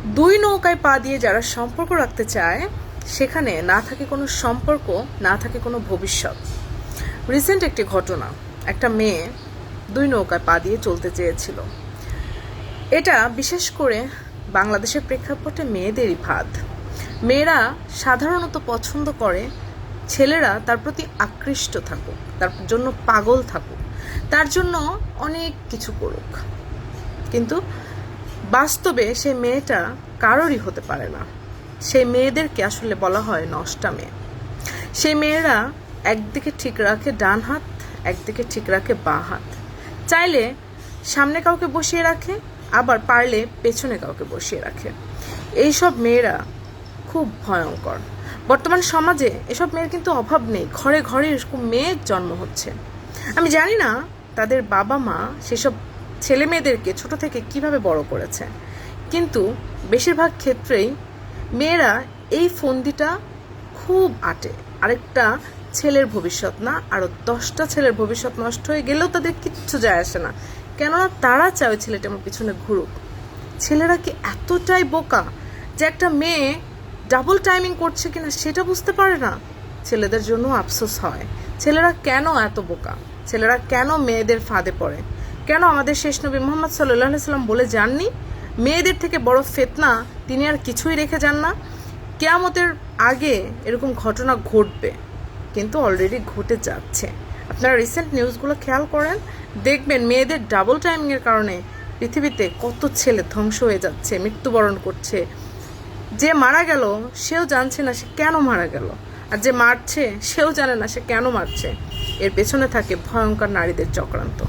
দুই নৌকায় পা দিয়ে যারা সম্পর্ক রাখতে চায় সেখানে না থাকে কোনো সম্পর্ক, না থাকে কোনো ভবিষ্যৎ। রিসেন্ট একটি ঘটনা, একটা মেয়ে দুই নৌকায় পা দিয়ে চলতে চেয়েছিল। এটা বিশেষ করে বাংলাদেশের প্রেক্ষাপটে মেয়েদেরই ফাঁদ। মেয়েরা সাধারণত পছন্দ করে ছেলেরা তার প্রতি আকৃষ্ট থাকুক, তার জন্য পাগল থাকুক, তার জন্য অনেক কিছু করুক। কিন্তু বাস্তবে সেই মেয়েটা কারোরই হতে পারে না। সেই মেয়েদেরকে আসলে বলা হয় নষ্টা মেয়ে। সেই মেয়েরা একদিকে ঠিক রাখে ডান হাত, একদিকে ঠিক রাখে বাঁ হাত। চাইলে সামনে কাউকে বসিয়ে রাখে, আবার পারলে পেছনে কাউকে বসিয়ে রাখে। এইসব মেয়েরা খুব ভয়ঙ্কর। বর্তমান সমাজে এসব মেয়ের কিন্তু অভাব নেই, ঘরে ঘরে এরকম মেয়ের জন্ম হচ্ছে। আমি জানি না তাদের বাবা মা সেসব ছেলে মেয়েদেরকে ছোট থেকে কিভাবে বড় করেছে, কিন্তু বেশিরভাগ ক্ষেত্রেই মেয়েরা এই ফন্দিটা খুব আটে। আরেকটা ছেলের ভবিষ্যৎ না, আরও 10টা ছেলের ভবিষ্যৎ নষ্ট হয়ে গেলেও তাদের কিচ্ছু যায় আসে না, কেননা তারা চায় ছেলেটা আমার পিছনে ঘুরুক। ছেলেরা কি এতটাই বোকা যে একটা মেয়ে ডাবল টাইমিং করছে কিনা সেটা বুঝতে পারে না? ছেলেদের জন্য আফসোস হয়। ছেলেরা কেন এত বোকা? ছেলেরা কেন মেয়েদের ফাঁদে পড়ে? কেন আমাদের শেষ নবী মুহাম্মদ সাল্লাল্লাহু আলাইহি সাল্লাম বলে যাননি, মেয়েদের থেকে বড় ফিতনা তিনি আর কিছুই রেখে যান না? কিয়ামতের আগে এরকম ঘটনা ঘটবে, কিন্তু অলরেডি ঘটে যাচ্ছে। আপনারা রিসেন্ট নিউজগুলো খেয়াল করেন, দেখবেন মেয়েদের ডাবল টাইমিংয়ের কারণে পৃথিবীতে কত ছেলে ধ্বংস হয়ে যাচ্ছে, মৃত্যুবরণ করছে। যে মারা গেল সেও জানছে না সে কেন মারা গেল, আর যে মারছে সেও জানে না সে কেন মারছে। এর পেছনে থাকে ভয়ঙ্কর নারীদের চক্রান্ত।